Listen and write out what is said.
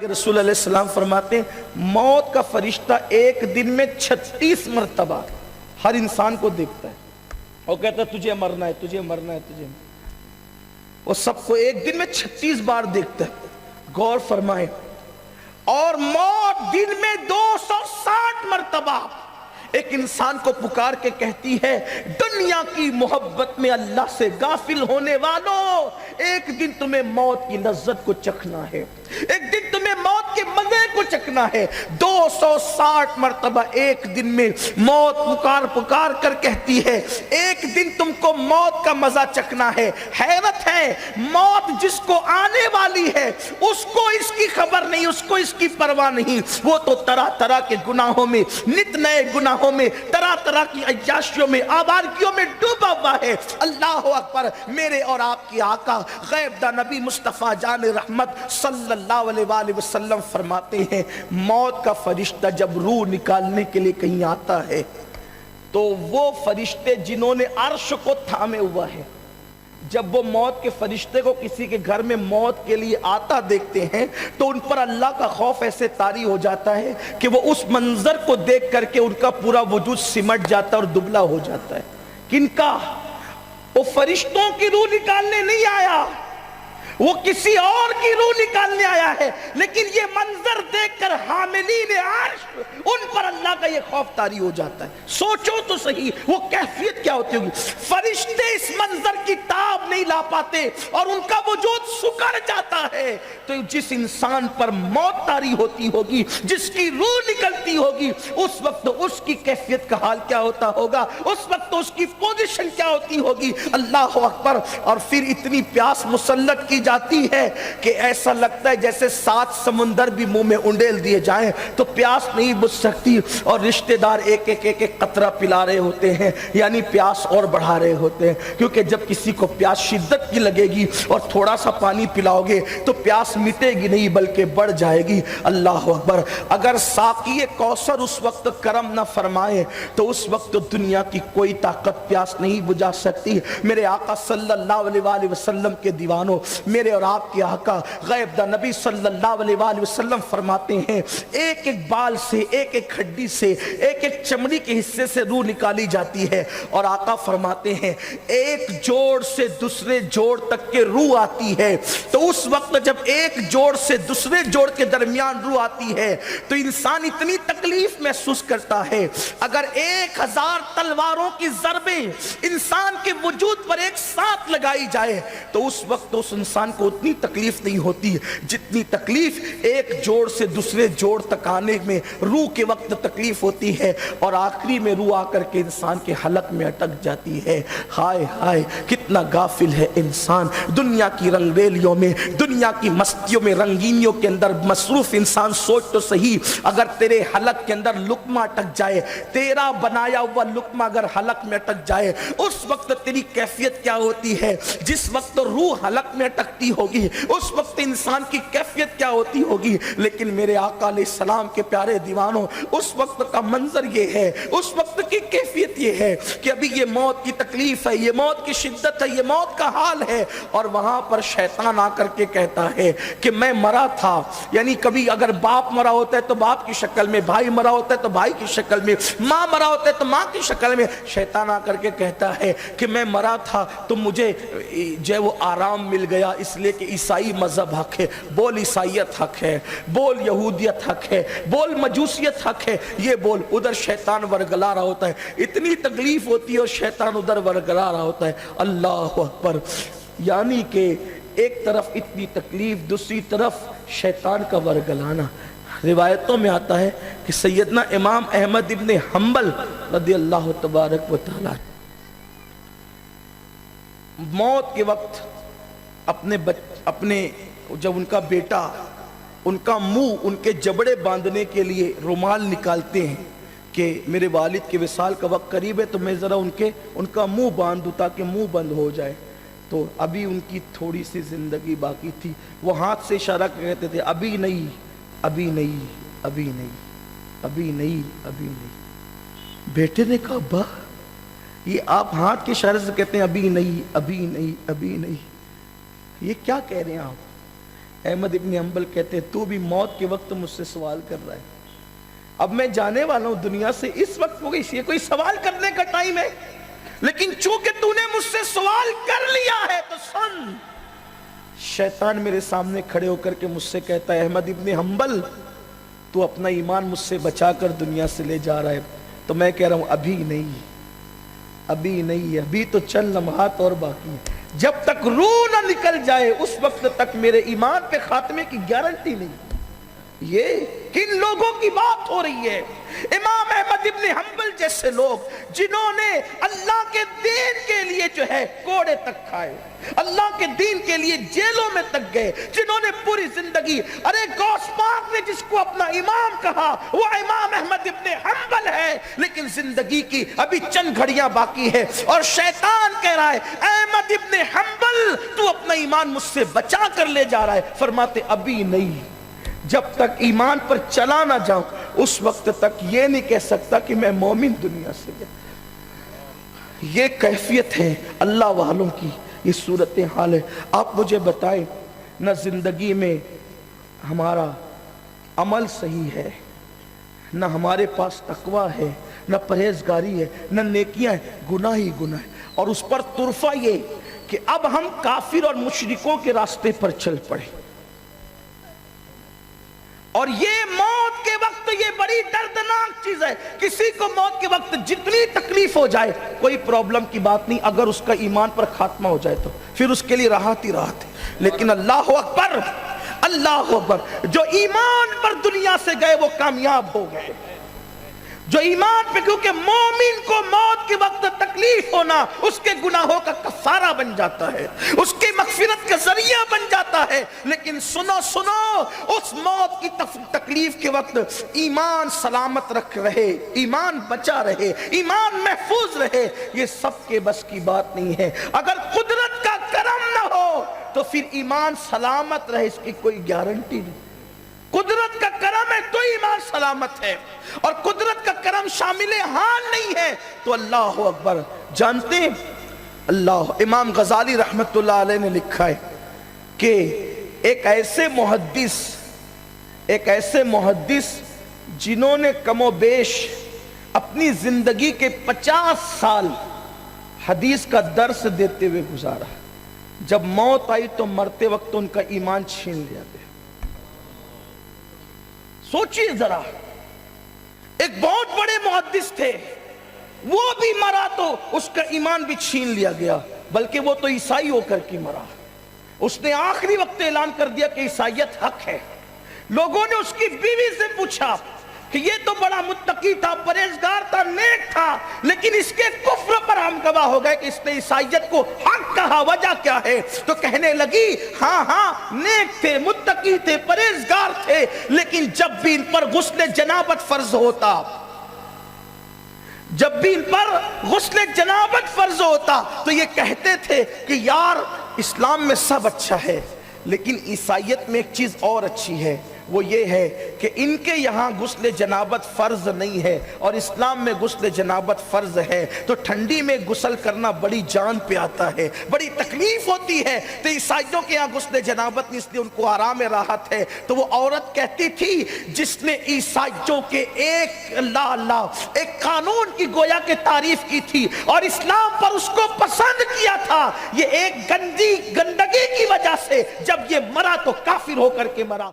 रसूल अलैहि सलाम फरमाते हैं मौत का फरिश्ता एक दिन में 36 मरतबा हर इंसान को देखता है और कहता है तुझे मरना है, तुझे मरना है, तुझे। वो सबको एक दिन में 36 बार देखता है। गौर फरमाए। और मौत दिन में 260 मरतबा एक इंसान को पुकार के कहती है दुनिया की मोहब्बत में अल्लाह से गाफिल होने वालों, एक दिन तुम्हें मौत की लज्जत को चखना है, एक दिन तुम्हें मौत के मजे को चखना है। 260 मरतबा एक दिन में मौत पुकार पुकार कर कहती है एक दिन तुमको मौत का मजा चखना है। हैरत है, मौत जिसको आने वाली है उसको इसकी खबर नहीं, उसको इसकी परवाह नहीं। वो तो तरह तरह के गुनाहों में, नित नए गुनाहों में, तरह तरह की अय्याशियों में, आवारगियों में डूबा हुआ है। अल्लाह अकबर। मेरे और आपकी आका गैब दा नबी मुस्तफ़ा जान रहमत सल्लल्लाहु अलैहि वसल्लम फरमाते हैं मौत का फरिश्ता जब रूह निकालने के लिए कहीं आता है तो वो फरिश्ते जिन्होंने अर्श को थामे हुआ है, जब वो मौत के फरिश्ते को किसी के घर में मौत के लिए आता देखते हैं तो उन पर अल्लाह का खौफ ऐसे तारी हो जाता है कि वो उस मंजर को देख करके उनका पूरा वजूद सिमट जाता है और दुबला हो जाता है। किनका? वो फरिश्तों की रूह निकालने नहीं आया, वो किसी और की रूह निकालने आया है। लेकिन ये मंजर देखकर हामिलीन अर्श उन पर अल्लाह का ये खौफ तारी हो जाता है। सोचो तो सही वो कैफियत क्या होती होगी। फरिश्ते इस मंजर की ताब नहीं ला पाते और उनका वजूद सुकड़ जाता है। तो जिस इंसान पर मौत तारी होती होगी, जिसकी रूह निकलती होगी, उस वक्त उसकी कैफियत का हाल क्या होता होगा, उस वक्त उसकी पोजीशन क्या होती होगी। अल्लाह अकबर। और फिर इतनी प्यास मुसल्लत की जाती है कि ऐसा लगता है जैसे 7 समुंदर भी मुंह में उंडेल दिए जाएं तो प्यास नहीं बुझ सकती। और रिश्तेदार एक एक एक एक कतरा पिला रहे होते हैं, यानी प्यास और बढ़ा रहे होते हैं। क्योंकि जब किसी को प्यास शिद्दत की लगेगी और थोड़ा सा पानी पिलाओगे तो प्यास मिटेगी नहीं बल्कि बढ़ जाएगी। अल्लाह अकबर। अगर साक़ी कौसर उस वक्त करम ना फरमाए तो उस वक्त दुनिया की कोई ताकत प्यास नहीं बुझा सकती। मेरे आका सल्लल्लाहु अलैहि वसल्लम के दीवानों, मेरे और आपके आका गैब दा नबी सल्लल्लाहु अलैहि वसल्लम फरमाते हैं एक एक बाल से, एक एक हड्डी से, एक एक चमड़ी के हिस्से से रूह निकाली जाती है। और आका फरमाते हैं एक जोड़ से दूसरे जोड़ तक के रूह आती है। तो उस वक्त जब एक जोड़ से दूसरे जोड़ के दरमियान रूह आती है तो इंसान इतनी तकलीफ महसूस करता है। अगर 1000 तलवारों की ज़रबे इंसान के वजूद पर एक साथ लगाई जाए तो उस वक्त उस इंसान को उतनी तकलीफ नहीं होती जितनी तकलीफ एक जोड़ से दूसरे जोड़ तक आने में रूह के वक्त तकलीफ होती है। और आखिरी में रूह आकर के इंसान के हलक में अटक जाती है। हाय हाय कितना गाफिल है इंसान। दुनिया की रंगरेलियों में, दुनिया की मस्तियों में, रंगीनियों के अंदर मसरूफ इंसान। सोच तो सही, अगर तेरे हलक के अंदर लुकमा अटक जाए, तेरा बनाया हुआ लुकमा अगर हलक में अटक जाए, उस वक्त तेरी कैफियत क्या होती है। जिस वक्त रूह हलक में अटकती होगी उस वक्त इंसान की कैफियत क्या होती होगी। लेकिन मेरे आका अलैहिस्सलाम के प्यारे दीवानों, उस वक्त का मंजर ये है, उस वक्त की कैफियत ये है कि अभी ये मौत की तकलीफ है, ये मौत की शिद्दत है, ये मौत का हाल है। और वहां पर शैतान आकर के कहता है कि मैं मरा था। यानी कभी अगर बाप मरा होता है तो बाप की शक्ल में, भाई मरा होता है तो भाई की शक्ल में, माँ मरा होता है तो माँ की शक्ल में। शैतान आकर के कहता है कि मैं मरा था तो मुझे जो वो आराम मिल गया इसलिए कि ईसाई मजहब हक है। बोल ईसाइयत हक है, बोल यहूदियत हक है, बोल मजूसियत हक है, ये बोल। उधर शैतान वरगला रहा होता है, इतनी तकलीफ होती है और शैतान उधर वरगला रहा होता है। अल्लाह अकबर। यानी कि एक तरफ इतनी तकलीफ, दूसरी तरफ शैतान का वरगलाना। रिवायतों में आता है कि सैयदना इमाम अहमद इब्न हम्बल रदियल्लाहु तबारक व तआला मौत के वक्त अपने जब उनका बेटा उनका मुंह, उनके जबड़े बांधने के लिए रुमाल निकालते हैं कि मेरे वालिद के विसाल का वक्त करीब है तो मैं ज़रा उनका मुंह बांध दूँ ताकि मुंह बंद हो जाए। तो अभी उनकी थोड़ी सी ज़िंदगी बाकी थी। वो हाथ से इशारा कहते थे अभी नहीं, अभी नहीं, अभी नहीं, अभी नहीं, अभी नहीं। बेटे ने कहा अब्बा ये आप हाथ के इशारे से कहते हैं अभी नहीं, अभी नहीं, अभी नहीं, ये क्या कह रहे हैं आप? अहमद इब्न हंबल कहते हैं तू भी मौत के वक्त मुझसे सवाल कर रहा है, अब मैं जाने वाला हूं दुनिया से, इस वक्त ये कोई सवाल करने का टाइम है, लेकिन चूंकि तूने मुझसे सवाल कर लिया है तो सुन। शैतान मेरे सामने खड़े होकर के मुझसे कहता है अहमद इब्न हंबल तू अपना ईमान मुझसे बचाकर दुनिया से ले जा रहा है। तो मैं कह रहा हूं अभी नहीं, अभी नहीं, अभी तो चंद लम्हात और बाकी है। जब तक रूह ना निकल जाए उस वक्त तक मेरे ईमान पे खात्मे की गारंटी नहीं। ये किन लोगों की बात हो रही है? इमाम अहमद इब्न हंबल जैसे लोग जिन्होंने अल्लाह के दीन के लिए जो है कोड़े तक खाए, अल्लाह के दीन के लिए जेलों में तक गए, जिन्होंने पूरी जिंदगी, अरे गौस पाक ने जिसको अपना इमाम कहा वो इमाम अहमद इब्न हंबल है, लेकिन जिंदगी की अभी चंद घड़ियां बाकी है और शैतान कह रहा है अहमद इब्न हंबल तू अपना ईमान मुझसे बचा कर ले जा रहा है। फरमाते अभी नहीं, जब तक ईमान पर चला ना जाऊं उस वक्त तक ये नहीं कह सकता कि मैं मोमिन दुनिया से गया। ये कैफियत है अल्लाह वालों की, ये सूरत हाल है। आप मुझे बताएं, न जिंदगी में हमारा अमल सही है, न हमारे पास तकवा है, न परहेजगारी है, न नेकियां है, गुनाह ही गुनाह है। और उस पर तुरफा ये कि अब हम काफिर और मुशरिकों के रास्ते पर चल पड़े। और ये मौत के वक्त ये बड़ी दर्दनाक चीज है। किसी को मौत के वक्त जितनी तकलीफ हो जाए कोई प्रॉब्लम की बात नहीं, अगर उसका ईमान पर खात्मा हो जाए तो फिर उसके लिए राहत ही राहत है। लेकिन अल्लाह अकबर, अल्लाह अकबर, जो ईमान पर दुनिया से गए वो कामयाब हो गए। जो ईमान पे, क्योंकि मोमिन को मौत के वक्त तकलीफ होना उसके गुनाहों का कफारा बन जाता है, उसके मगफिरत का जरिया बन जाता है। लेकिन सुनो सुनो, उस मौत की तकलीफ के वक्त ईमान सलामत रख रहे, ईमान बचा रहे, ईमान महफूज रहे, ये सबके बस की बात नहीं है। अगर कुदरत का करम ना हो तो फिर ईमान सलामत रहे इसकी कोई गारंटी नहीं। कुदरत का करम है तो ईमान सलामत है, और कुदरत का करम शामिल हाल नहीं है तो अल्लाह अकबर। जानते हैं अल्लाह, इमाम गजाली रहमतुल्लाह अलैह ने लिखा है कि एक ऐसे मुहद्दिस जिन्होंने कमोबेश अपनी जिंदगी के 50 साल हदीस का दर्स देते हुए गुजारा, जब मौत आई तो मरते वक्त उनका ईमान छीन लिया गया। सोचिए जरा, एक बहुत बड़े मुहद्दिस थे, वो भी मरा तो उसका ईमान भी छीन लिया गया, बल्कि वो तो ईसाई होकर के मरा। उसने आखिरी वक्त ऐलान कर दिया कि ईसाईयत हक है। लोगों ने उसकी बीवी से पूछा कि ये तो बड़ा मुत्तकी था, परहेजगार था, नेक था, लेकिन इसके कुफ्र पर हम गवाह हो गए कि इसने ईसाईयत को हक कहा, वजह क्या है? तो कहने लगी हाँ हाँ, नेक थे, मुत्तकी थे, परहेजगार थे, लेकिन जब भी इन पर गुस्ल जनाबत फर्ज होता, जब भी इन पर गुस्ल जनाबत फर्ज होता तो ये कहते थे कि यार इस्लाम में सब अच्छा है, लेकिन ईसाईयत में एक चीज और अच्छी है, वो ये है कि इनके यहाँ गुस्ल जनाबत फर्ज नहीं है और इस्लाम में गुस्ल जनाबत फर्ज है। तो ठंडी में गुस्ल करना बड़ी जान पे आता है, बड़ी तकलीफ होती है, तो ईसाइयों के यहाँ गुस्ल जनाबत नहीं, इसलिए उनको आराम राहत है। तो वो औरत कहती थी जिसने ईसाइयों के एक कानून की गोया के तारीफ की थी और इस्लाम पर उसको पसंद किया था, ये एक गंदगी की वजह से जब ये मरा तो काफिर होकर के मरा।